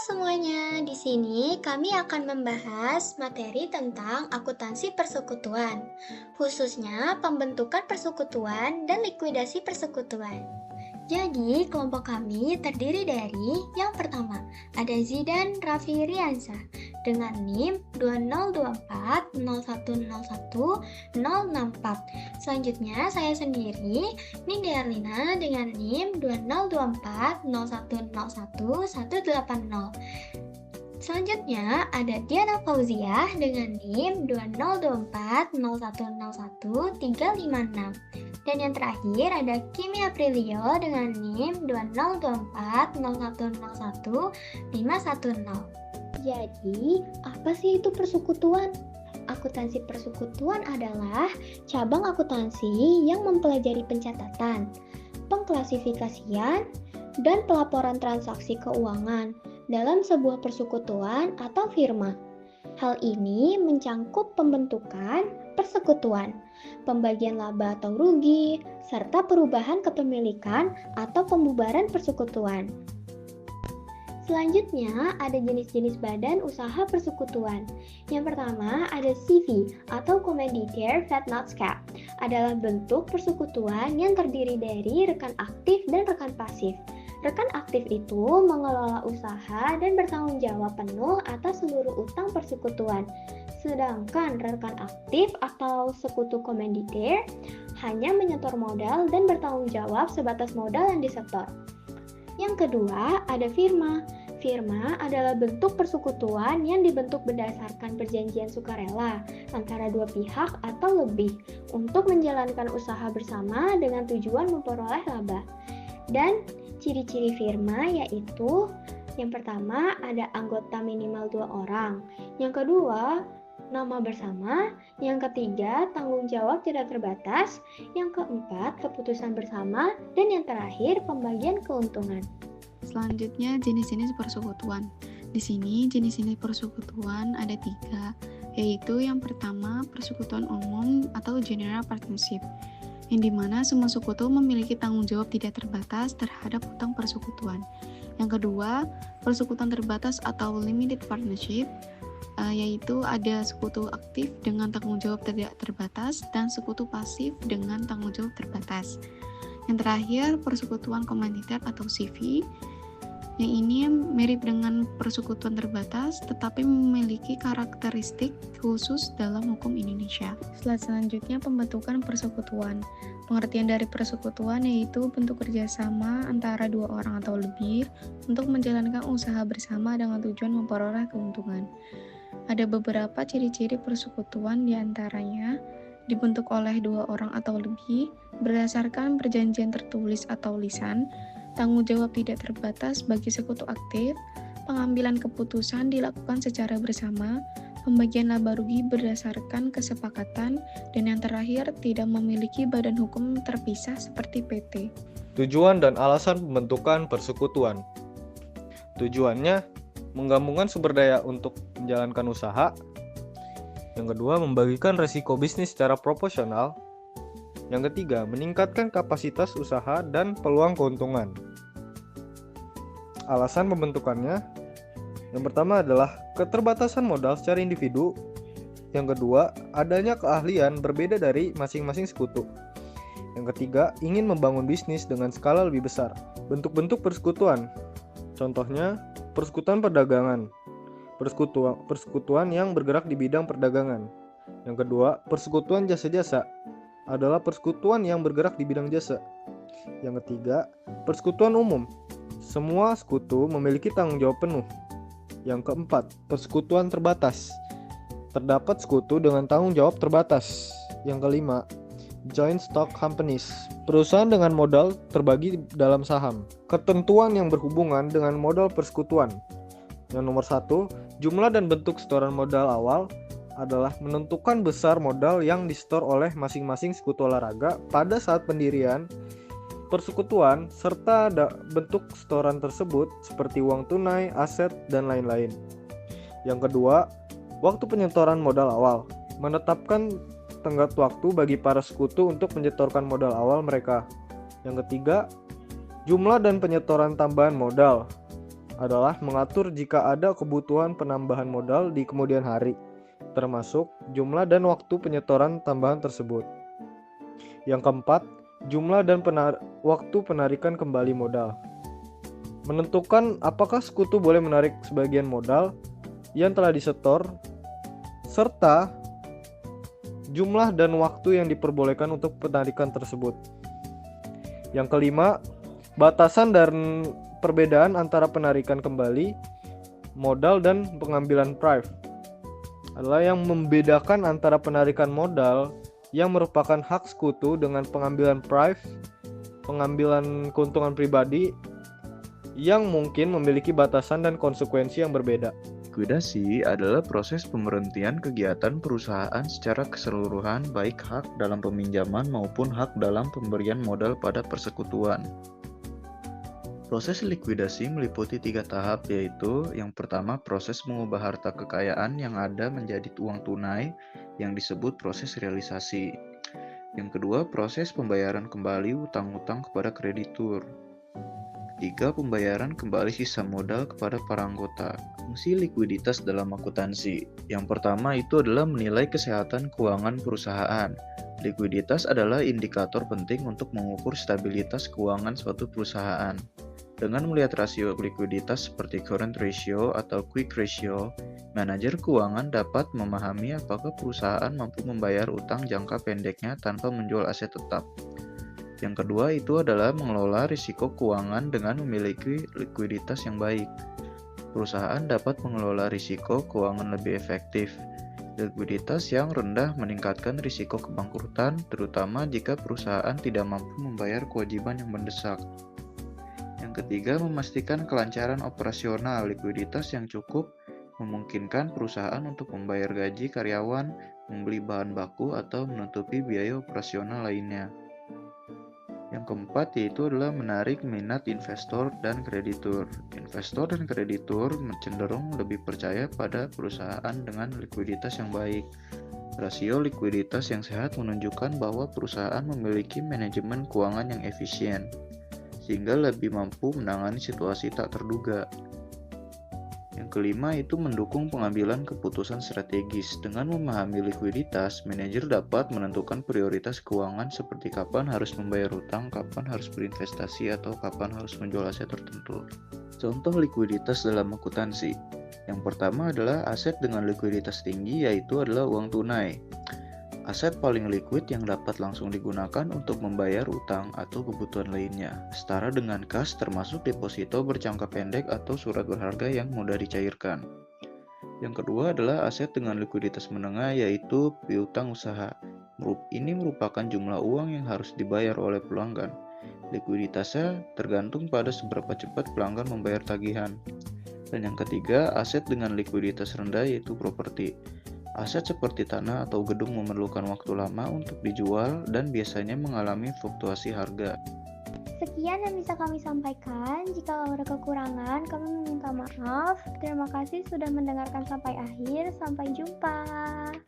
semuanya, di sini kami akan membahas materi tentang akuntansi persekutuan, khususnya pembentukan persekutuan dan likuidasi persekutuan. Jadi, kelompok kami terdiri dari yang pertama, ada Zidan Raffi Riansa dengan NIM 202401010064. Selanjutnya, saya sendiri, Nindya Arlina dengan NIM 202401011180. Selanjutnya ada Diana Fauziah dengan NIM 202401011356. Dan yang terakhir ada Kimi Aprilio dengan NIM 202401011510. Jadi, apa sih itu persekutuan? Akuntansi persekutuan adalah cabang akuntansi yang mempelajari pencatatan, pengklasifikasian, dan pelaporan transaksi keuangan dalam sebuah persekutuan atau firma. Hal ini mencangkup pembentukan persekutuan, pembagian laba atau rugi, serta perubahan kepemilikan atau pembubaran persekutuan. Selanjutnya, ada jenis-jenis badan usaha persekutuan. Yang pertama, ada CV atau Commanditaire Fat Not Cap. Adalah bentuk persekutuan yang terdiri dari rekan aktif dan rekan pasif. Rekan aktif itu mengelola usaha dan bertanggung jawab penuh atas seluruh utang persekutuan. Sedangkan rekan aktif atau sekutu Commanditaire hanya menyetor modal dan bertanggung jawab sebatas modal yang disetor. Yang kedua, ada firma. Firma adalah bentuk persekutuan yang dibentuk berdasarkan perjanjian sukarela antara dua pihak atau lebih untuk menjalankan usaha bersama dengan tujuan memperoleh laba. Dan ciri-ciri firma yaitu yang pertama ada anggota minimal 2 orang, yang kedua nama bersama, yang ketiga tanggung jawab tidak terbatas, yang keempat keputusan bersama, dan yang terakhir pembagian keuntungan. Selanjutnya jenis-jenis persekutuan. Di sini jenis-jenis persekutuan ada 3, yaitu yang pertama persekutuan umum atau general partnership, yang dimana semua sekutu memiliki tanggung jawab tidak terbatas terhadap utang persekutuan. Yang kedua, persekutuan terbatas atau limited partnership, yaitu ada sekutu aktif dengan tanggung jawab tidak terbatas dan sekutu pasif dengan tanggung jawab terbatas. Yang terakhir, persekutuan komanditat atau CV, yang ini mirip dengan persekutuan terbatas tetapi memiliki karakteristik khusus dalam hukum Indonesia. Selanjutnya pembentukan persekutuan. Pengertian dari persekutuan yaitu bentuk kerjasama antara 2 orang atau lebih untuk menjalankan usaha bersama dengan tujuan memperoleh keuntungan. Ada beberapa ciri-ciri persekutuan, diantaranya dibentuk oleh 2 orang atau lebih berdasarkan perjanjian tertulis atau lisan, tanggung jawab tidak terbatas bagi sekutu aktif, pengambilan keputusan dilakukan secara bersama, pembagian laba rugi berdasarkan kesepakatan, dan yang terakhir tidak memiliki badan hukum terpisah seperti PT. Tujuan dan alasan pembentukan persekutuan. Tujuannya menggabungkan sumber daya untuk menjalankan usaha. Yang kedua, membagikan risiko bisnis secara proporsional. Yang ketiga, meningkatkan kapasitas usaha dan peluang keuntungan. Alasan pembentukannya, yang pertama adalah keterbatasan modal secara individu. Yang kedua, adanya keahlian berbeda dari masing-masing sekutu. Yang ketiga, ingin membangun bisnis dengan skala lebih besar. Bentuk-bentuk persekutuan, contohnya persekutuan perdagangan, persekutuan yang bergerak di bidang perdagangan. Yang kedua, persekutuan jasa-jasa adalah persekutuan yang bergerak di bidang jasa. Yang ketiga, persekutuan umum. Semua sekutu memiliki tanggung jawab penuh. Yang keempat, persekutuan terbatas. Terdapat sekutu dengan tanggung jawab terbatas. Yang kelima, joint stock companies. Perusahaan dengan modal terbagi dalam saham. Ketentuan yang berhubungan dengan modal persekutuan. Yang nomor 1, jumlah dan bentuk setoran modal awal adalah menentukan besar modal yang disetor oleh masing-masing sekutu olahraga pada saat pendirian persekutuan serta bentuk setoran tersebut seperti uang tunai, aset, dan lain-lain. Yang kedua, waktu penyetoran modal awal. Menetapkan tenggat waktu bagi para sekutu untuk menyetorkan modal awal mereka. Yang ketiga, jumlah dan penyetoran tambahan modal adalah mengatur jika ada kebutuhan penambahan modal di kemudian hari, termasuk jumlah dan waktu penyetoran tambahan tersebut. Yang keempat, jumlah dan waktu penarikan kembali modal. Menentukan apakah sekutu boleh menarik sebagian modal yang telah disetor, serta jumlah dan waktu yang diperbolehkan untuk penarikan tersebut. Yang kelima, batasan dan perbedaan antara penarikan kembali modal dan pengambilan prive adalah yang membedakan antara penarikan modal yang merupakan hak sekutu dengan pengambilan prive, pengambilan keuntungan pribadi yang mungkin memiliki batasan dan konsekuensi yang berbeda. Likuidasi adalah proses pemberhentian kegiatan perusahaan secara keseluruhan, baik hak dalam peminjaman maupun hak dalam pemberian modal pada persekutuan. Proses likuidasi meliputi 3 tahap, yaitu yang pertama proses mengubah harta kekayaan yang ada menjadi uang tunai yang disebut proses realisasi. Yang kedua, proses pembayaran kembali utang-utang kepada kreditur. Ketiga, pembayaran kembali sisa modal kepada para anggota. Fungsi likuiditas dalam akuntansi. Yang pertama itu adalah menilai kesehatan keuangan perusahaan. Likuiditas adalah indikator penting untuk mengukur stabilitas keuangan suatu perusahaan. Dengan melihat rasio likuiditas seperti current ratio atau quick ratio, manajer keuangan dapat memahami apakah perusahaan mampu membayar utang jangka pendeknya tanpa menjual aset tetap. Yang kedua itu adalah mengelola risiko keuangan dengan memiliki likuiditas yang baik. Perusahaan dapat mengelola risiko keuangan lebih efektif. Likuiditas yang rendah meningkatkan risiko kebangkrutan, terutama jika perusahaan tidak mampu membayar kewajiban yang mendesak. Yang ketiga, memastikan kelancaran operasional. Likuiditas yang cukup memungkinkan perusahaan untuk membayar gaji karyawan, membeli bahan baku, atau menutupi biaya operasional lainnya. Yang keempat yaitu adalah menarik minat investor dan kreditur. Investor dan kreditur cenderung lebih percaya pada perusahaan dengan likuiditas yang baik. Rasio likuiditas yang sehat menunjukkan bahwa perusahaan memiliki manajemen keuangan yang efisien, sehingga lebih mampu menangani situasi tak terduga. Yang kelima itu mendukung pengambilan keputusan strategis. Dengan memahami likuiditas, manajer dapat menentukan prioritas keuangan seperti kapan harus membayar utang, kapan harus berinvestasi, atau kapan harus menjual aset tertentu. Contoh likuiditas dalam akuntansi. Yang pertama adalah aset dengan likuiditas tinggi, yaitu adalah uang tunai. Aset paling liquid yang dapat langsung digunakan untuk membayar utang atau kebutuhan lainnya, setara dengan kas termasuk deposito berjangka pendek atau surat berharga yang mudah dicairkan. Yang kedua adalah aset dengan likuiditas menengah, yaitu piutang usaha. Ini merupakan jumlah uang yang harus dibayar oleh pelanggan. Likuiditasnya tergantung pada seberapa cepat pelanggan membayar tagihan. Dan yang ketiga, aset dengan likuiditas rendah yaitu properti. Aset seperti tanah atau gedung memerlukan waktu lama untuk dijual dan biasanya mengalami fluktuasi harga. Sekian yang bisa kami sampaikan. Jika ada kekurangan, kami meminta maaf. Terima kasih sudah mendengarkan sampai akhir. Sampai jumpa.